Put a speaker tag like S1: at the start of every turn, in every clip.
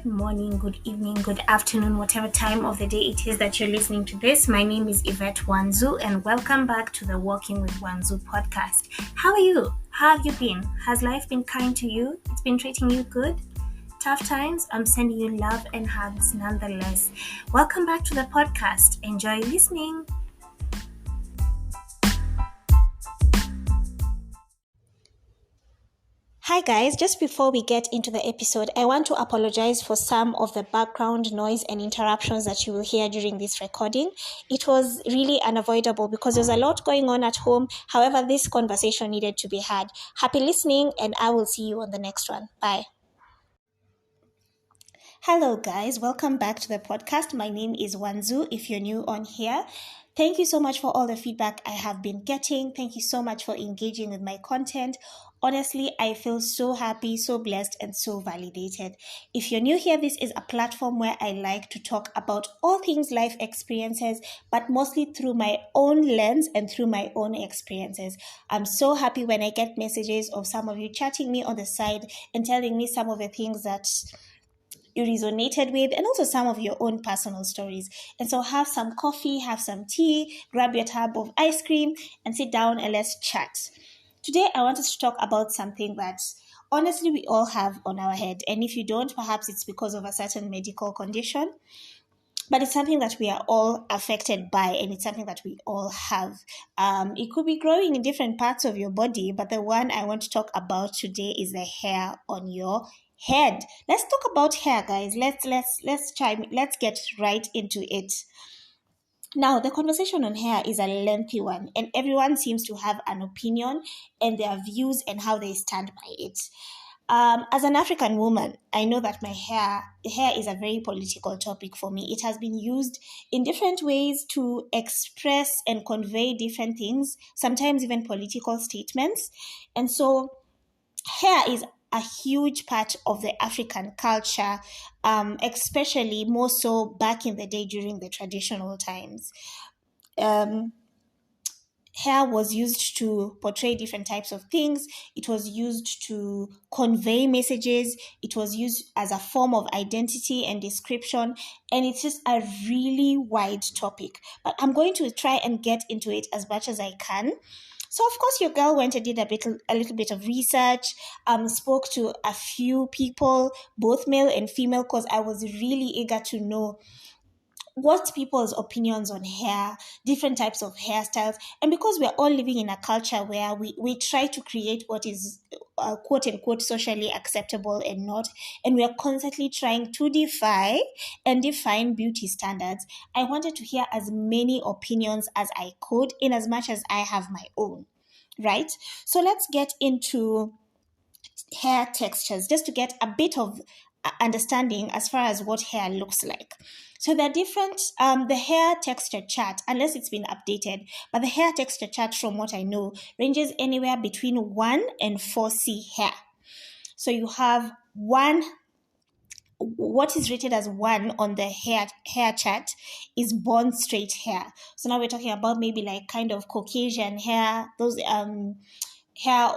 S1: good morning, good evening, good afternoon, whatever time of the day it is that you're listening to this. My name is Yvette Wanzu, and welcome back to the Walking with Wanzu podcast. How are you? How have you been? Has life been kind to you? It's been treating you good? Tough times? I'm sending you love and hugs nonetheless. Welcome back to the podcast. Enjoy listening. Hi guys, just before we get into the episode, I want to apologize for some of the background noise and interruptions that you will hear during this recording. It was really unavoidable because there's a lot going on at home. However, this conversation needed to be had. Happy listening, and I will see you on the next one. Bye. Hello guys, welcome back to the podcast. My name is Wanzu if you're new on here. Thank you so much for all the feedback I have been getting. Thank you so much for engaging with my content. Honestly, I feel so happy, so blessed, and so validated. If you're new here, this is a platform where I like to talk about all things life experiences, but mostly through my own lens and through my own experiences. I'm so happy when I get messages of some of you chatting me on the side and telling me some of the things that you resonated with, and also some of your own personal stories. And so have some coffee, have some tea, grab your tub of ice cream, and sit down and let's chat. Today, I wanted to talk about something that honestly we all have on our head. And if you don't, perhaps it's because of a certain medical condition. But it's something that we are all affected by, and it's something that we all have. It could be growing in different parts of your body, but the one I want to talk about today is the hair on your head. Let's talk about hair, guys. Let's get right into it. Now, the conversation on hair is a lengthy one, and everyone seems to have an opinion and their views and how they stand by it. As an African woman, I know that my hair is a very political topic for me. It has been used in different ways to express and convey different things, sometimes even political statements. And so hair is a huge part of the African culture, especially more so back in the day during the traditional times. Um, Hair was used to portray different types of things. It was used to convey messages. It was used as a form of identity and description. And it's just a really wide topic. But I'm going to try and get into it as much as I can. So of course, your girl went and did a little bit of research, spoke to a few people, both male and female, because I was really eager to know what people's opinions on hair, different types of hairstyles, and because we're all living in a culture where we try to create what is quote unquote socially acceptable and not, and we are constantly trying to defy and define beauty standards. I wanted to hear as many opinions as I could, in as much as I have my own, right? So let's get into hair textures just to get a bit of understanding as far as what hair looks like. So there are different, the hair texture chart, unless it's been updated, but the hair texture chart from what I know ranges anywhere between 1 and 4C hair. So you have what is rated as 1 on the hair chart is born straight hair. So now we're talking about maybe like kind of Caucasian hair, those hair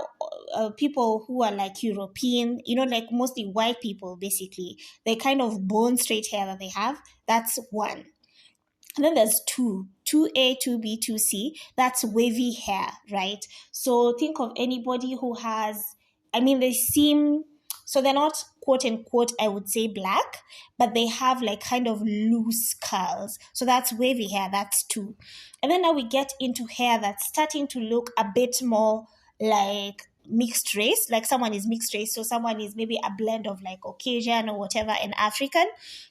S1: people who are like European, like mostly white people, basically. They kind of bone straight hair that they have. That's 1. And then there's 2A, 2B, 2C. That's wavy hair, right? So think of anybody who has, they seem, so they're not quote unquote, I would say black, but they have like kind of loose curls. So that's wavy hair, that's 2. And then now we get into hair that's starting to look a bit more like mixed race, like someone is mixed race, so someone is maybe a blend of like Caucasian or whatever and African.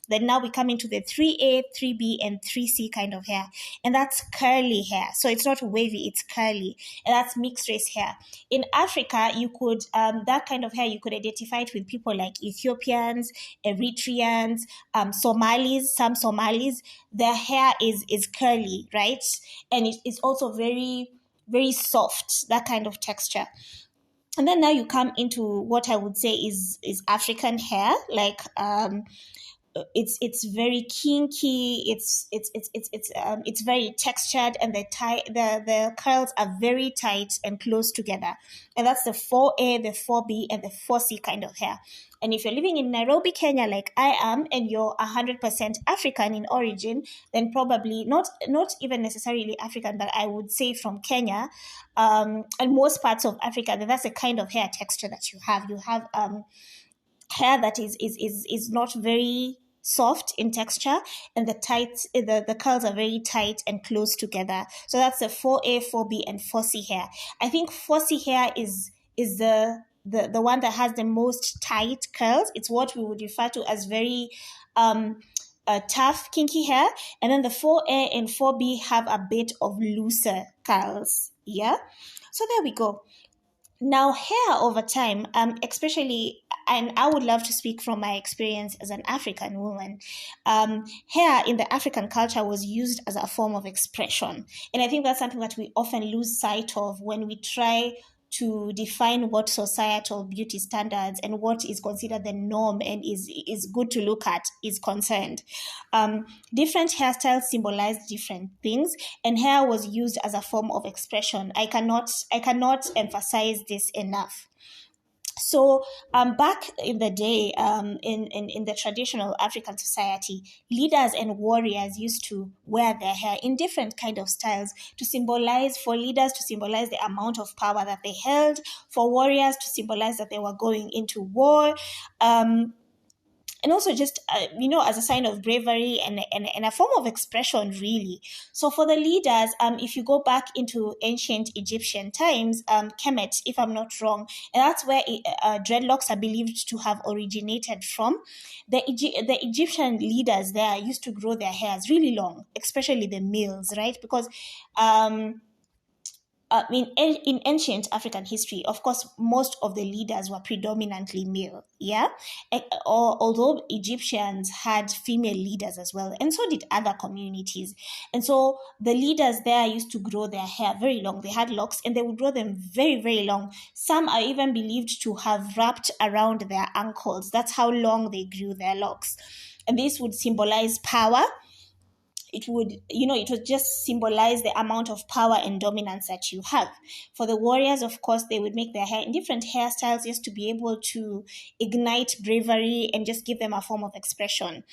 S1: Then now we come into the 3A, 3B, and 3C kind of hair, and that's curly hair. So it's not wavy, it's curly, and that's mixed race hair. In Africa, you could that kind of hair, you could identify it with people like Ethiopians, Eritreans, some Somalis. Their hair is curly, right? And it is also very, very soft, that kind of texture. And then now you come into what I would say is African hair, like it's very kinky. It's very textured, and the curls are very tight and close together. And that's the 4A, the 4B, and the 4C kind of hair. And if you're living in Nairobi, Kenya, like I am, and you're 100% African in origin, then probably not even necessarily African, but I would say from Kenya, and most parts of Africa, then that's the kind of hair texture that you have. You have hair that is not very soft in texture, and the curls are very tight and close together. So that's the 4A, 4B, and 4C hair. I think 4C hair is the one that has the most tight curls. It's what we would refer to as very tough, kinky hair. And then the 4A and 4B have a bit of looser curls. Yeah. So there we go. Now, hair over time, especially, and I would love to speak from my experience as an African woman, hair in the African culture was used as a form of expression. And I think that's something that we often lose sight of when we try to define what societal beauty standards and what is considered the norm and is good to look at is concerned. Different hairstyles symbolize different things, and hair was used as a form of expression. I cannot emphasize this enough. So back in the day, in the traditional African society, leaders and warriors used to wear their hair in different kind of styles for leaders to symbolize the amount of power that they held, for warriors to symbolize that they were going into war. And also just as a sign of bravery and a form of expression, really. So for the leaders, if you go back into ancient Egyptian times, Kemet, if I'm not wrong, and that's where dreadlocks are believed to have originated from. The Egyptian leaders there used to grow their hairs really long, especially the males, right? Because in ancient African history, of course, most of the leaders were predominantly male, yeah? Although Egyptians had female leaders as well, and so did other communities. And so the leaders there used to grow their hair very long. They had locks, and they would grow them very, very long. Some are even believed to have wrapped around their ankles. That's how long they grew their locks. And this would symbolize power. It would just symbolize the amount of power and dominance that you have. For the warriors, of course, they would make their hair in different hairstyles just to be able to ignite bravery and just give them a form of expression.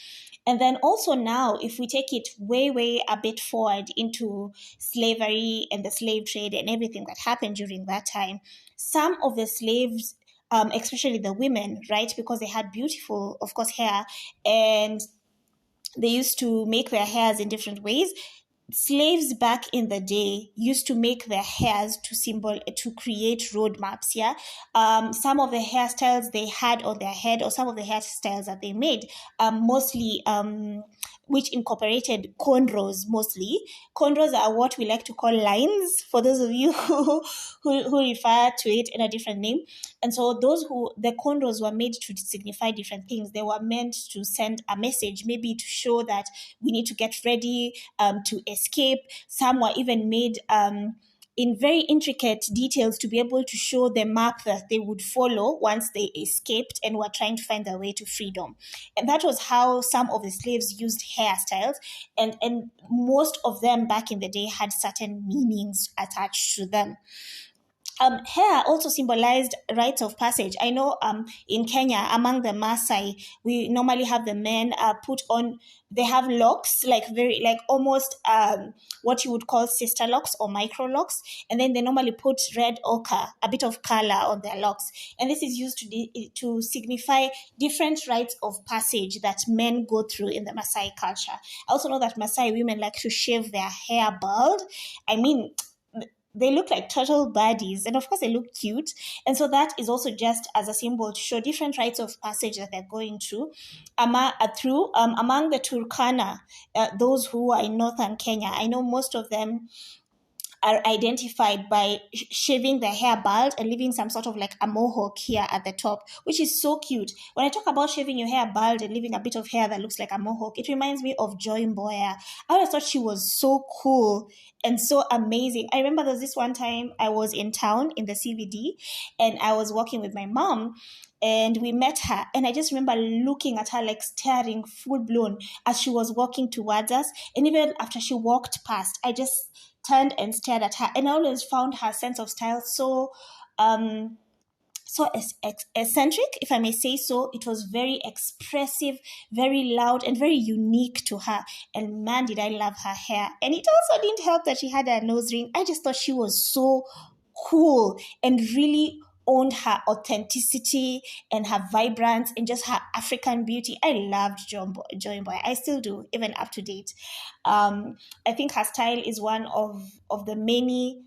S1: And then also now, if we take it way, way a bit forward into slavery and the slave trade and everything that happened during that time, some of the slaves, especially the women, right, because they had beautiful, of course, hair, and they used to make their hairs in different ways. Slaves back in the day used to make their hairs to create roadmaps. Yeah, some of the hairstyles they had on their head, or some of the hairstyles that they made, mostly which incorporated cornrows. Mostly cornrows are what we like to call lines, for those of you who refer to it in a different name. And so the cornrows were made to signify different things. They were meant to send a message, maybe to show that we need to get ready to escape. Some were even made in very intricate details to be able to show the map that they would follow once they escaped and were trying to find their way to freedom. And that was how some of the slaves used hairstyles. And most of them back in the day had certain meanings attached to them. Hair also symbolized rites of passage. I know in Kenya, among the Maasai, we normally have the men they have locks, like almost what you would call sister locks or micro locks. And then they normally put red ochre, a bit of color on their locks. And this is used to signify different rites of passage that men go through in the Maasai culture. I also know that Maasai women like to shave their hair bald. I mean, they look like turtle bodies, and of course they look cute. And so that is also just as a symbol to show different rites of passage that they're going through. Among the Turkana, those who are in northern Kenya, I know most of them are identified by shaving their hair bald and leaving some sort of like a mohawk here at the top, which is so cute. When I talk about shaving your hair bald and leaving a bit of hair that looks like a mohawk, it reminds me of Joy Mboya. I always thought she was so cool and so amazing. I remember there was this one time I was in town in the CBD and I was walking with my mom and we met her, and I just remember looking at her like staring full blown as she was walking towards us. And even after she walked past, I just turned and stared at her, and I always found her sense of style so um eccentric, if I may say so. It was very expressive, very loud, and very unique to her. And man, did I love her hair. And it also didn't help that she had a nose ring. I just thought she was so cool and really owned her authenticity and her vibrance and just her African beauty. I loved Joy Boy. I still do, even up to date. I think her style is one of the many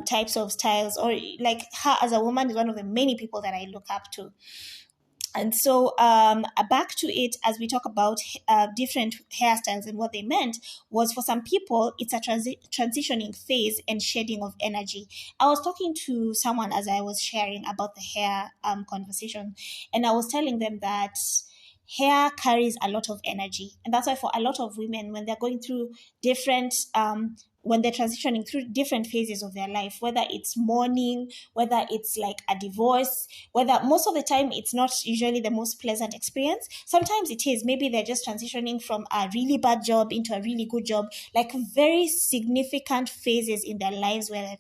S1: types of styles, or like her as a woman is one of the many people that I look up to. And so, back to it, as we talk about different hairstyles and what they meant was, for some people, it's a transitioning phase and shedding of energy. I was talking to someone as I was sharing about the hair conversation, and I was telling them that hair carries a lot of energy. And that's why for a lot of women, when they're going through different when they're transitioning through different phases of their life, whether it's mourning, whether it's like a divorce, whether most of the time it's not usually the most pleasant experience. Sometimes it is. Maybe they're just transitioning from a really bad job into a really good job, like very significant phases in their lives where they're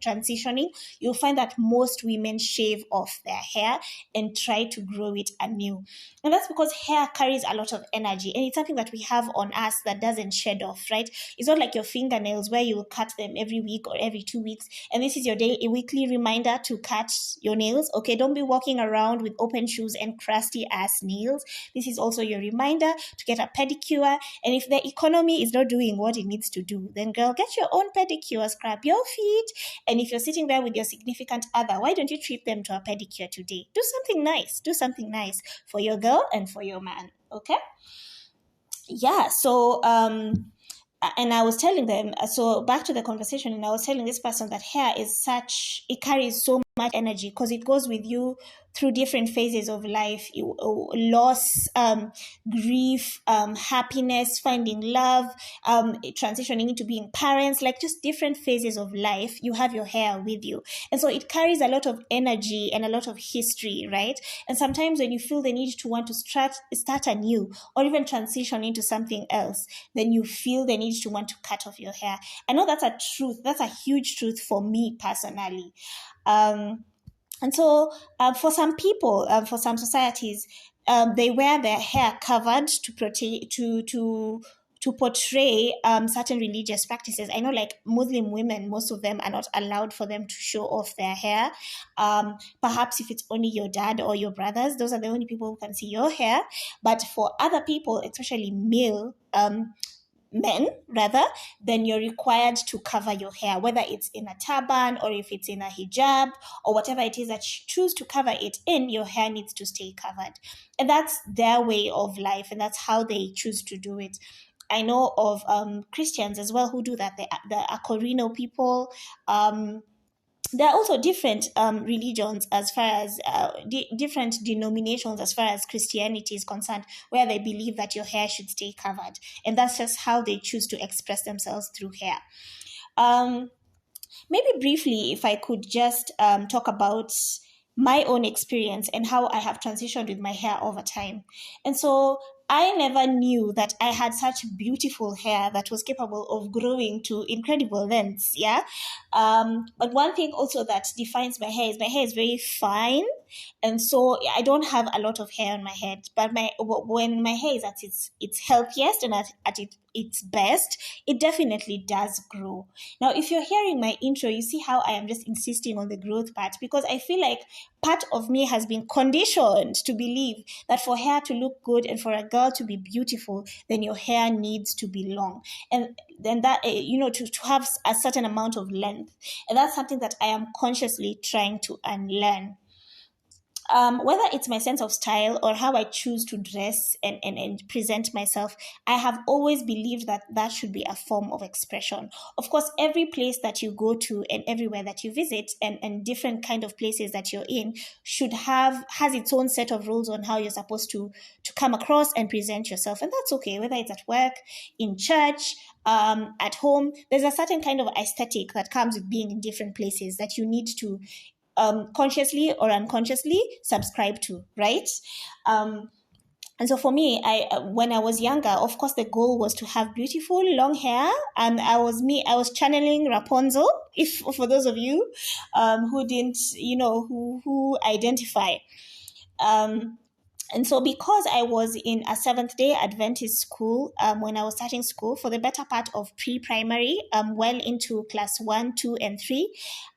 S1: transitioning. You'll find that most women shave off their hair and try to grow it anew. And that's because hair carries a lot of energy, and it's something that we have on us that doesn't shed off, right? It's not like your fingernails where you cut them every week or every 2 weeks, and this is your day, a weekly reminder to cut your nails. Okay, don't be walking around with open shoes and crusty ass nails. This is also your reminder to get a pedicure. And if the economy is not doing what it needs to do, then girl, get your own pedicure, scrub your feet. And if you're sitting there with your significant other, why don't you treat them to a pedicure today? Do something nice. Do something nice for your girl and for your man. Okay? Yeah, so and I was telling them, so back to the conversation, and I was telling this person that hair is such, it carries so much energy because it goes with you through different phases of life. Loss, grief, happiness, finding love, transitioning into being parents, like just different phases of life. You have your hair with you, and so it carries a lot of energy and a lot of history, right? And sometimes when you feel the need to want to start anew or even transition into something else, then you feel the need to want to cut off your hair. I know that's a truth. That's a huge truth for me personally. And so, for some people, for some societies, they wear their hair covered to protect to portray certain religious practices. I know, like Muslim women, most of them are not allowed for them to show off their hair. Perhaps if it's only your dad or your brothers, those are the only people who can see your hair. But for other people, especially male men rather, then you're required to cover your hair, whether it's in a turban or if it's in a hijab or whatever it is that you choose to cover it in, your hair needs to stay covered. And that's their way of life, and that's how they choose to do it. I know of Christians as well who do that. The Akorino people, there are also different religions as far as different denominations as far as Christianity is concerned, where they believe that your hair should stay covered. And that's just how they choose to express themselves through hair. Maybe briefly, if I could just talk about my own experience and how I have transitioned with my hair over time. And so I never knew that I had such beautiful hair that was capable of growing to incredible lengths. Yeah. But one thing also that defines my hair is very fine. And so I don't have a lot of hair on my head, but when my hair is at its healthiest and at its best, it definitely does grow. Now, if you're hearing my intro, you see how I am just insisting on the growth part, because I feel like part of me has been conditioned to believe that for hair to look good and for a girl to be beautiful, then your hair needs to be long. And then that, to have a certain amount of length. And that's something that I am consciously trying to unlearn. whether it's my sense of style or how I choose to dress and present myself, I have always believed that that should be a form of expression. Of course, every place that you go to and everywhere that you visit and different kind of places that you're in has its own set of rules on how you're supposed to come across and present yourself. And that's okay, whether it's at work, in church, at home. There's a certain kind of aesthetic that comes with being in different places that you need to consciously or unconsciously subscribe to, right? And so for me, when I was younger, of course, the goal was to have beautiful long hair, and I was channeling Rapunzel. If for those of you who didn't, who identify. Um, and so, because I was in a Seventh day Adventist school when I was starting school for the better part of pre primary, well into class 1, 2, and 3,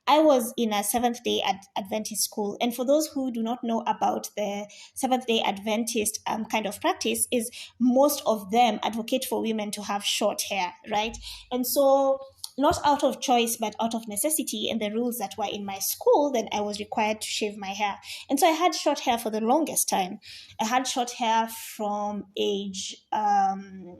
S1: I was in a Seventh day Adventist school. And for those who do not know about the Seventh day Adventist kind of practice, is most of them advocate for women to have short hair, right? And so, not out of choice, but out of necessity and the rules that were in my school, then I was required to shave my hair. And so I had short hair for the longest time. I had short hair from age 4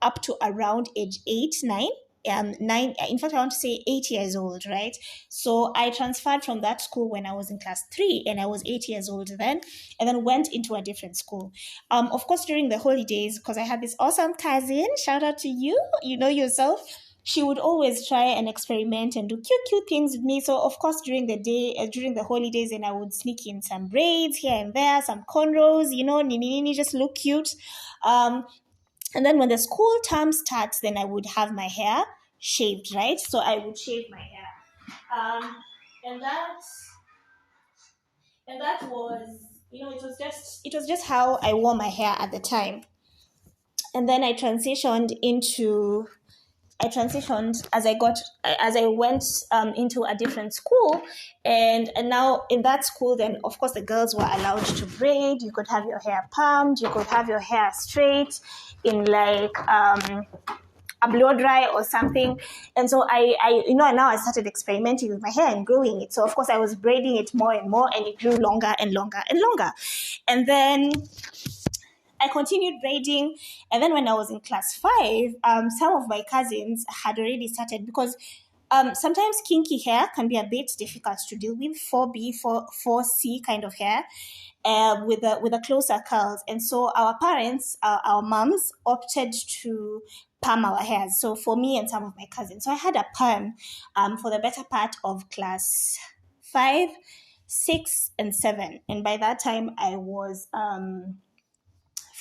S1: up to around age 8, 9. 9, in fact, I want to say 8 years old, right? So I transferred from that school when I was in class 3, and I was 8 years old then, and then went into a different school. Of course, during the holidays, because I had this awesome cousin, shout out to you, you know yourself, she would always try and experiment and do cute things with me. So of course, during the day, during the holidays, and I would sneak in some braids here and there, some cornrows, nini, just look cute. And then when the school term starts, then I would have my hair shaved, right? So I would shave my hair. And that was, it was just how I wore my hair at the time. And then I transitioned as I went into a different school, and now in that school, then of course the girls were allowed to braid. You could have your hair palmed, you could have your hair straight in like a blow dry or something. And so now I started experimenting with my hair and growing it. So of course I was braiding it more and more, and it grew longer and longer and longer. And then I continued braiding, and then when I was in class 5, some of my cousins had already started, because sometimes kinky hair can be a bit difficult to deal with, 4B, 4C kind of hair, with the closer curls. And so our parents, our moms, opted to perm our hairs. So for me and some of my cousins. So I had a perm for the better part of class 5, 6, and 7. And by that time, I was...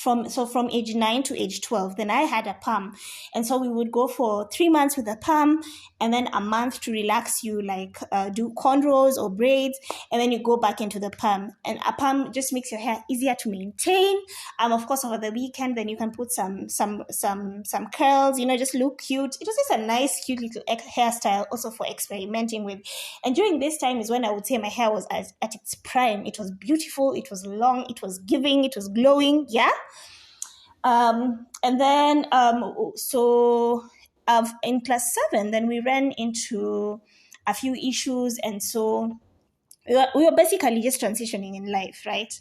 S1: from age 9 to age 12, then I had a perm. And so we would go for 3 months with a perm, and then a month to relax you, like do cornrows or braids, and then you go back into the perm. And a perm just makes your hair easier to maintain. Of course, over the weekend, then you can put some curls, just look cute. It was just a nice, cute little hairstyle also for experimenting with. And during this time is when I would say my hair was at its prime. It was beautiful, it was long, it was giving, it was glowing, yeah? And then, in class 7, then we ran into a few issues. And so we were basically just transitioning in life, right?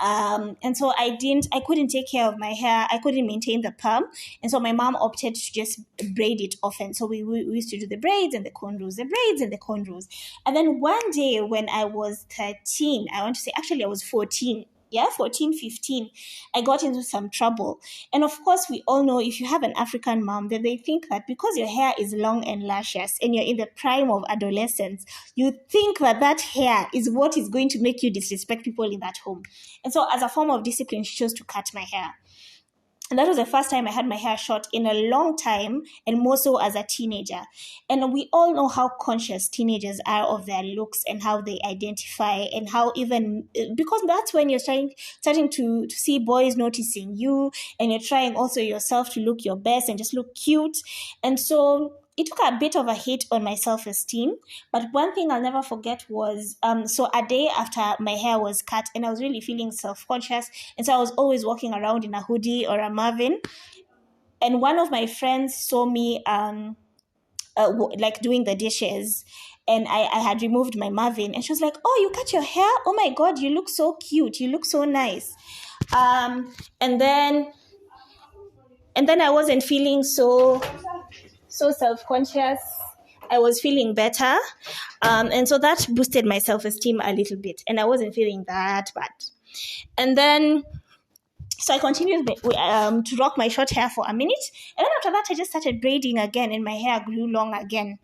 S1: And so I couldn't take care of my hair. I couldn't maintain the perm. And so my mom opted to just braid it often. So we used to do the braids and the cornrows, the braids and the cornrows. And then one day when I was 13, I want to say, actually I was 14, 14, 15, I got into some trouble. And of course, we all know, if you have an African mom, then they think that because your hair is long and luscious and you're in the prime of adolescence, you think that hair is what is going to make you disrespect people in that home. And so as a form of discipline, she chose to cut my hair. And that was the first time I had my hair short in a long time, and more so as a teenager. And we all know how conscious teenagers are of their looks and how they identify, and how even, because that's when you're starting to see boys noticing you, and you're trying also yourself to look your best and just look cute. And so it took a bit of a hit on my self-esteem. But one thing I'll never forget was, so a day after my hair was cut, and I was really feeling self-conscious. And so I was always walking around in a hoodie or a Marvin. And one of my friends saw me like doing the dishes, and I had removed my Marvin, and she was like, "Oh, you cut your hair? Oh my God, you look so cute. You look so nice." Um, and then I wasn't feeling so self-conscious. I was feeling better. And so that boosted my self-esteem a little bit, and I wasn't feeling that bad. And then, so I continued to rock my short hair for a minute. And then after that, I just started braiding again, and my hair grew long again.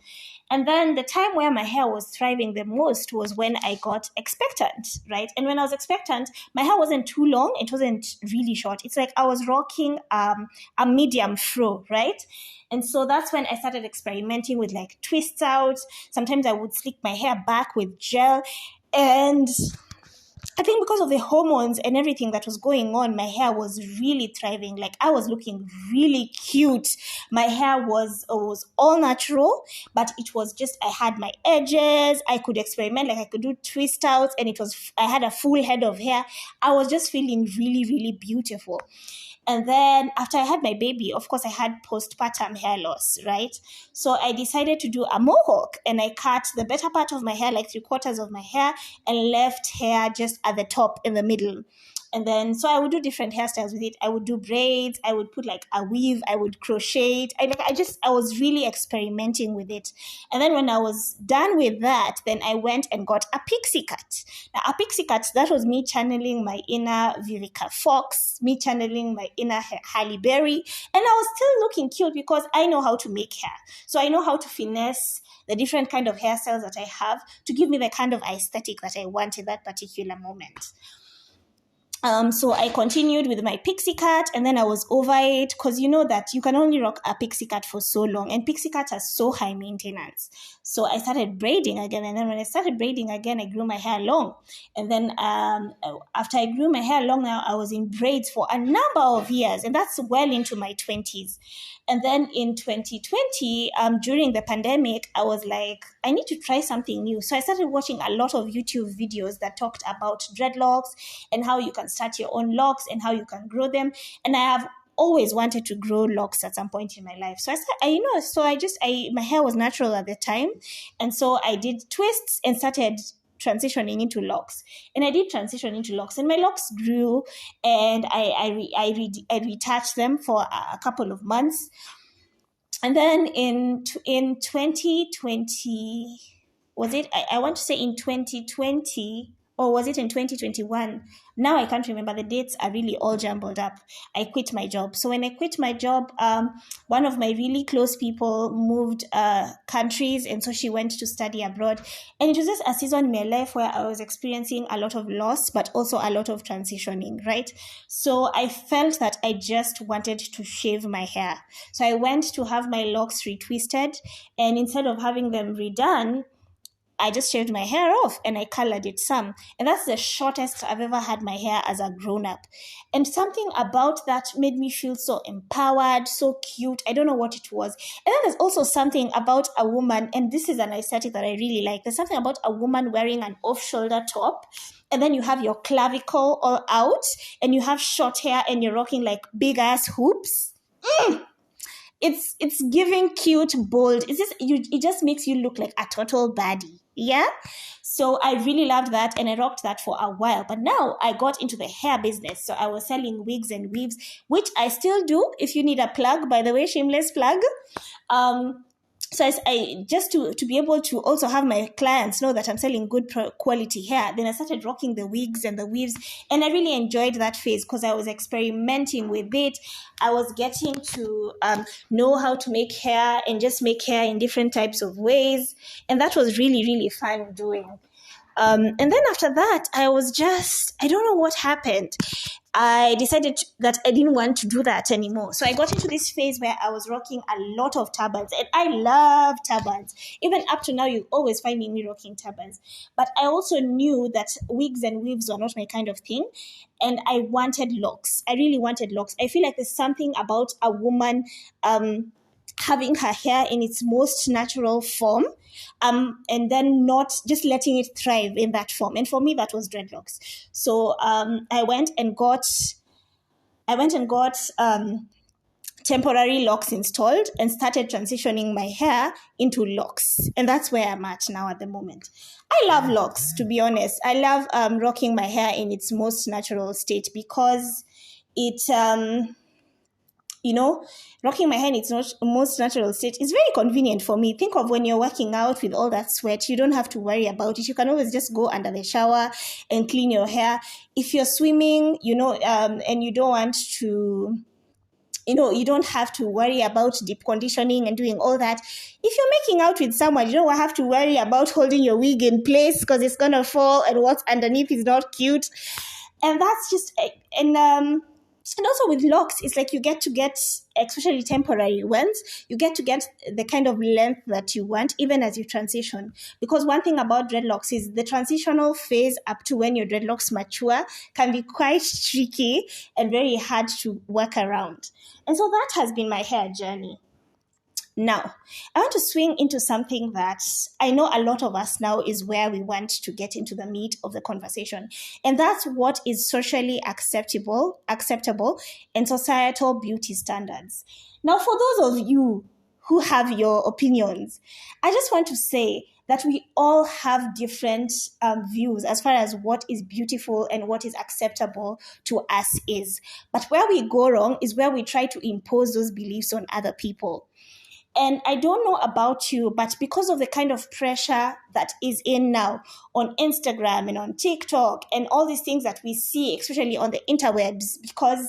S1: And then the time where my hair was thriving the most was when I got expectant, right? And when I was expectant, my hair wasn't too long. It wasn't really short. It's like I was rocking a medium fro, right? And so that's when I started experimenting with like twists out. Sometimes I would slick my hair back with gel. And I think because of the hormones and everything that was going on, my hair was really thriving. Like I was looking really cute. My hair was all natural, but it was just, I had my edges. I could experiment, like I could do twist outs, and I had a full head of hair. I was just feeling really, really beautiful. And then after I had my baby, of course, I had postpartum hair loss, right? So I decided to do a mohawk, and I cut the better part of my hair, like 3/4 of my hair, and left hair just at the top in the middle. And then, so I would do different hairstyles with it. I would do braids. I would put like a weave. I would crochet it. I was really experimenting with it. And then when I was done with that, then I went and got a pixie cut. Now, a pixie cut, that was me channeling my inner Vivica Fox, me channeling my inner Halle Berry. And I was still looking cute because I know how to make hair. So I know how to finesse the different kind of hairstyles that I have to give me the kind of aesthetic that I want in that particular moment. So I continued with my pixie cut, and then I was over it because you know that you can only rock a pixie cut for so long, and pixie cuts are so high maintenance. So I started braiding again, and then when I started braiding again, I grew my hair long. And then after I grew my hair long, now I was in braids for a number of years, and that's well into my 20s. And then in 2020, during the pandemic, I was like, I need to try something new. So I started watching a lot of YouTube videos that talked about dreadlocks and how you can start your own locks and how you can grow them. And I have always wanted to grow locks at some point in my life. So my hair was natural at the time. And so I did twists and started transitioning into locks. And I did transition into locks, and my locks grew, and I retouched them for a couple of months. And then in 2020, was it? I want to say in 2020, or was it in 2021? Now I can't remember. The dates are really all jumbled up. I quit my job. So when I quit my job, one of my really close people moved countries, and so she went to study abroad. And it was just a season in my life where I was experiencing a lot of loss, but also a lot of transitioning, right? So I felt that I just wanted to shave my hair. So I went to have my locks retwisted, and instead of having them redone, I just shaved my hair off and I colored it some. And that's the shortest I've ever had my hair as a grown-up. And something about that made me feel so empowered, so cute. I don't know what it was. And then there's also something about a woman, and this is an aesthetic that I really like. There's something about a woman wearing an off-shoulder top, and then you have your clavicle all out, and you have short hair, and you're rocking like big-ass hoops. It's giving cute, bold. It just makes you look like a total baddie. Yeah. So I really loved that, and I rocked that for a while. But now I got into the hair business. So I was selling wigs and weaves, which I still do. If you need a plug, by the way, shameless plug. So I just to be able to also have my clients know that I'm selling good quality hair, then I started rocking the wigs and the weaves, and I really enjoyed that phase because I was experimenting with it. I was getting to know how to make hair and just make hair in different types of ways, and that was really, really fun doing. And then after that, I don't know what happened. I decided that I didn't want to do that anymore. So I got into this phase where I was rocking a lot of turbans, and I love turbans. Even up to now, you always find me rocking turbans. But I also knew that wigs and weaves were not my kind of thing, and I wanted locks. I really wanted locks. I feel like there's something about a woman having her hair in its most natural form, and then not just letting it thrive in that form. And for me, that was dreadlocks. So I went and got temporary locks installed and started transitioning my hair into locks. And that's where I'm at now at the moment. I love locks, to be honest. I love rocking my hair in its most natural state because it you know, rocking my hair in its most natural state is very convenient for me. Think of when you're working out with all that sweat, you don't have to worry about it. You can always just go under the shower and clean your hair. If you're swimming, and you don't want to, you don't have to worry about deep conditioning and doing all that. If you're making out with someone, you don't have to worry about holding your wig in place because it's going to fall and what's underneath is not cute. And that's just, and also with locks, it's like you get, especially temporary ones, you get to get the kind of length that you want, even as you transition. Because one thing about dreadlocks is the transitional phase up to when your dreadlocks mature can be quite tricky and very hard to work around. And so that has been my hair journey. Now, I want to swing into something that I know a lot of us now is where we want to get into the meat of the conversation. And that's what is socially acceptable and societal beauty standards. Now, for those of you who have your opinions, I just want to say that we all have different views as far as what is beautiful and what is acceptable to us is. But where we go wrong is where we try to impose those beliefs on other people. And I don't know about you, but because of the kind of pressure that is in now on Instagram and on TikTok and all these things that we see, especially on the interwebs, because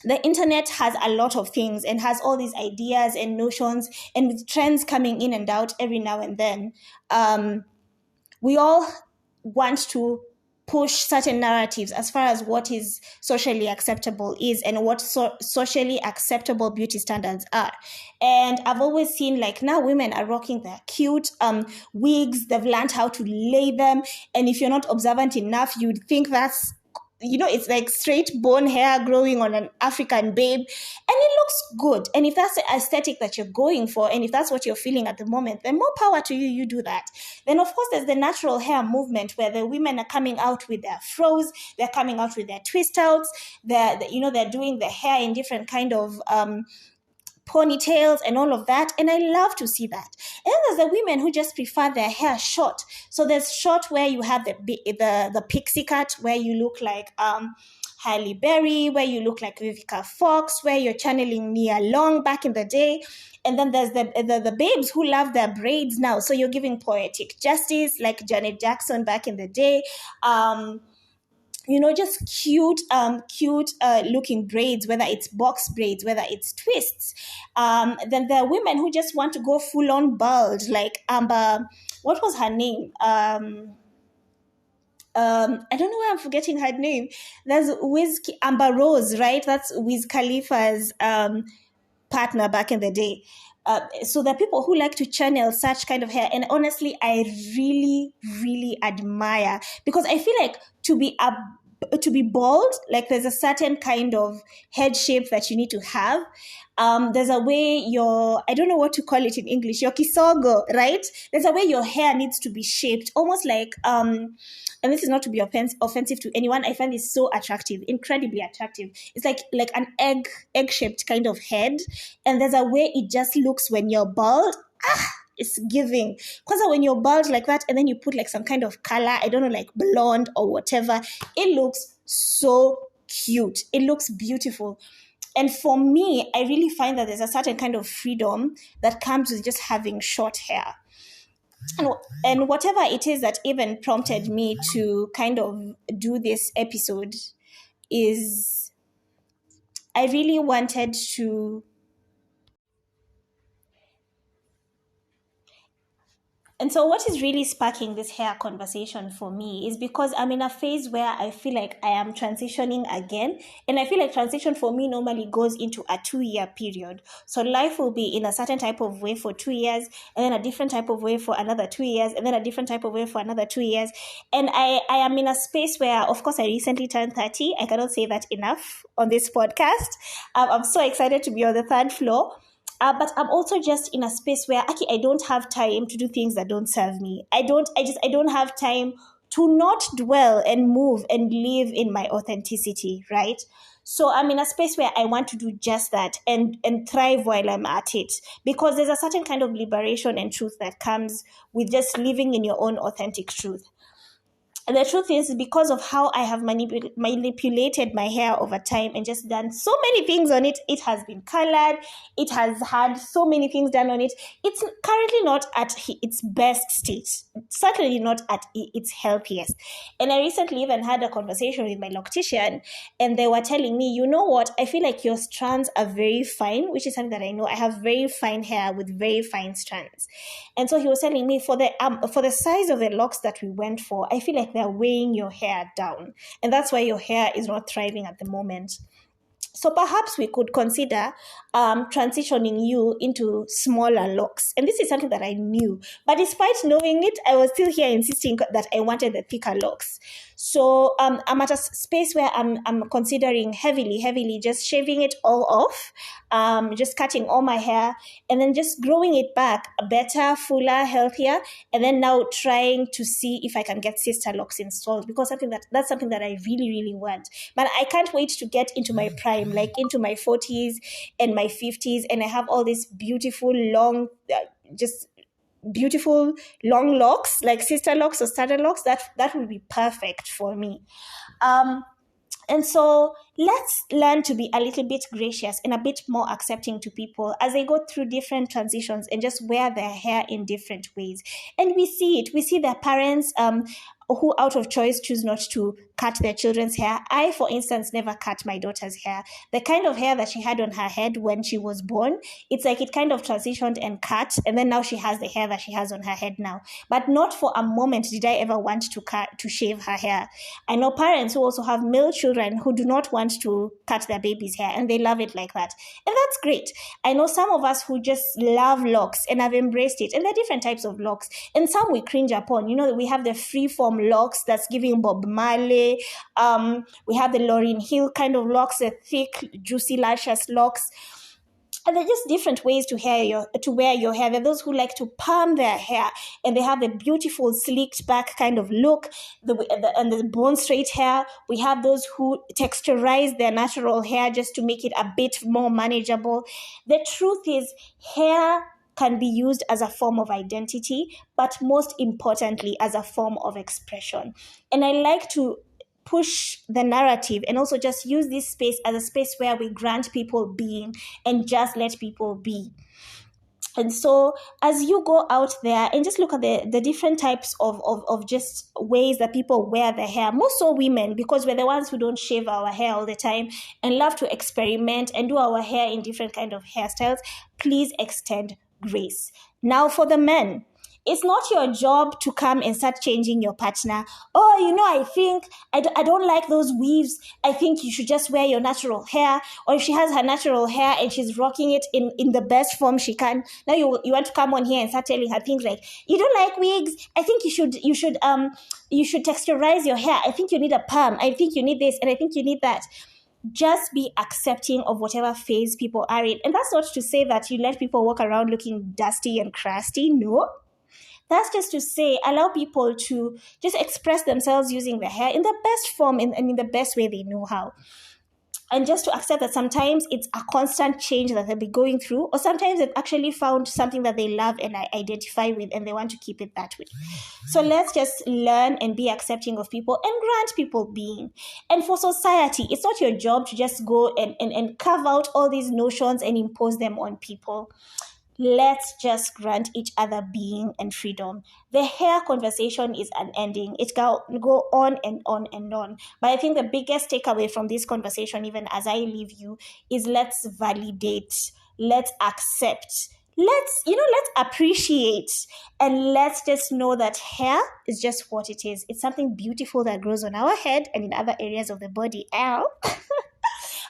S1: the internet has a lot of things and has all these ideas and notions, and with trends coming in and out every now and then, we all want to push certain narratives as far as what is socially acceptable is and what socially acceptable beauty standards are. And I've always seen like now women are rocking their cute wigs. They've learned how to lay them. And if you're not observant enough, you'd think that's, it's like straight bone hair growing on an African babe. And it looks good. And if that's the aesthetic that you're going for, and if that's what you're feeling at the moment, then more power to you, you do that. Then, of course, there's the natural hair movement where the women are coming out with their froze, they're coming out with their twist outs, they're doing the hair in different kind of ponytails and all of that, and I love to see that. And then there's the women who just prefer their hair short. So there's short where you have the pixie cut, where you look like Halle Berry, where you look like Vivica Fox, where you're channeling Nia Long back in the day. And then there's the babes who love their braids now. So you're giving poetic justice like Janet Jackson back in the day. Just cute looking braids, whether it's box braids, whether it's twists. Then there are women who just want to go full on bald, like Amber, what was her name? I don't know why I'm forgetting her name. There's Amber Rose, right? That's Wiz Khalifa's partner back in the day. So there are people who like to channel such kind of hair. And honestly, I really, really admire, because I feel like to be bald, like there's a certain kind of head shape that you need to have. There's a way I don't know what to call it in English, your kisogo, right? There's a way your hair needs to be shaped, almost like, and this is not to be offensive to anyone, I find this so attractive, incredibly attractive. It's like an egg-shaped kind of head. And there's a way it just looks when you're bald. It's giving. Because when you're bald like that and then you put like some kind of color, I don't know, like blonde or whatever, it looks so cute. It looks beautiful. And for me, I really find that there's a certain kind of freedom that comes with just having short hair. And whatever it is that even prompted me to kind of do this episode is I really wanted to... And so what is really sparking this hair conversation for me is because I'm in a phase where I feel like I am transitioning again. And I feel like transition for me normally goes into a 2-year period. So life will be in a certain type of way for 2 years, and then a different type of way for another 2 years, and then a different type of way for another 2 years. And I am in a space where, of course, I recently turned 30. I cannot say that enough on this podcast. I'm so excited to be on the 3rd floor. But I'm also just in a space where I don't have time to do things that don't serve me. I don't have time to not dwell and move and live in my authenticity, right? So I'm in a space where I want to do just that and thrive while I'm at it, because there's a certain kind of liberation and truth that comes with just living in your own authentic truth. And the truth is, because of how I have manipulated my hair over time and just done so many things on it, it has been colored, it has had so many things done on it. It's currently not at its best state, certainly not at its healthiest. And I recently even had a conversation with my loctician, and they were telling me, you know what, I feel like your strands are very fine, which is something that I know. I have very fine hair with very fine strands. And so he was telling me, for the size of the locks that we went for, I feel like they're weighing your hair down. And that's why your hair is not thriving at the moment. So perhaps we could consider transitioning you into smaller locks. And this is something that I knew. But despite knowing it, I was still here insisting that I wanted the thicker locks. So I'm at a space where I'm considering heavily just shaving it all off, just cutting all my hair, and then just growing it back better, fuller, healthier, and then now trying to see if I can get sister locks installed, because that's something that I really want. But I can't wait to get into my prime, like into my 40s and my 50s, and I have all these beautiful long, just beautiful long locks, like sister locks or starter locks. That would be perfect for me. And so let's learn to be a little bit gracious and a bit more accepting to people as they go through different transitions and just wear their hair in different ways. And we see it. We see their parents who out of choice choose not to cut their children's hair. I, for instance, never cut my daughter's hair. The kind of hair that she had on her head when she was born, it's like it kind of transitioned and cut, and then now she has the hair that she has on her head now. But not for a moment did I ever want to shave her hair. I know parents who also have male children who do not want to cut their baby's hair, and they love it like that. And that's great. I know some of us who just love locks and have embraced it, and there are different types of locks. And some we cringe upon. You know, we have the free-form locks that's giving Bob Marley. We have the Lauryn Hill kind of locks, the thick, juicy, luscious locks. And there are just different ways to wear your hair. There are those who like to perm their hair, and they have the beautiful sleeked back kind of look, and the bone straight hair. We have those who texturize their natural hair just to make it a bit more manageable. The truth is, hair can be used as a form of identity, but most importantly, as a form of expression. And I like to push the narrative and also just use this space as a space where we grant people being and just let people be. And so as you go out there and just look at the different types of just ways that people wear their hair, more so women, because we're the ones who don't shave our hair all the time and love to experiment and do our hair in different kind of hairstyles, please extend grace. Now for the men, it's not your job to come and start changing your partner. Oh, I think I don't like those weaves. I think you should just wear your natural hair. Or if she has her natural hair and she's rocking it in the best form she can, now you want to come on here and start telling her things like, you don't like wigs. I think you should texturize your hair. I think you need a perm. I think you need this, and I think you need that. Just be accepting of whatever phase people are in. And that's not to say that you let people walk around looking dusty and crusty. No. That's just to say, allow people to just express themselves using their hair in the best form and in the best way they know how. And just to accept that sometimes it's a constant change that they'll be going through, or sometimes they've actually found something that they love and identify with, and they want to keep it that way. So let's just learn and be accepting of people and grant people being. And for society, it's not your job to just go and carve out all these notions and impose them on people. Let's just grant each other being and freedom. The hair conversation is unending. It can go on and on and on. But I think the biggest takeaway from this conversation, even as I leave you, is let's validate, let's accept, let's appreciate, and let's just know that hair is just what it is. It's something beautiful that grows on our head and in other areas of the body. Ow.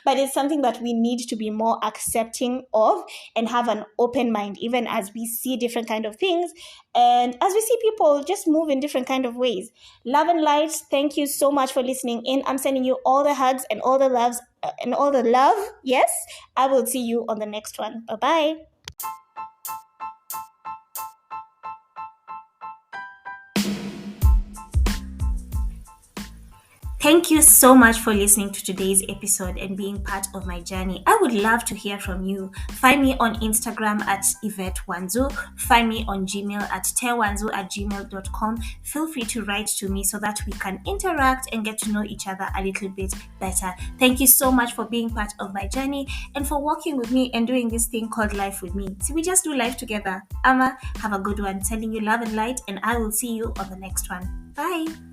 S1: But it's something that we need to be more accepting of and have an open mind, even as we see different kind of things and as we see people just move in different kind of ways. Love and light, thank you so much for listening in. I'm sending you all the hugs and all the loves and all the love. Yes, I will see you on the next one. Bye-bye. Thank you so much for listening to today's episode and being part of my journey. I would love to hear from you. Find me on Instagram at Yvette Wanzu. Find me on Gmail at tewanzu@gmail.com. Feel free to write to me so that we can interact and get to know each other a little bit better. Thank you so much for being part of my journey and for walking with me and doing this thing called life with me. See, we just do life together. Ama, have a good one. Sending you love and light, and I will see you on the next one. Bye.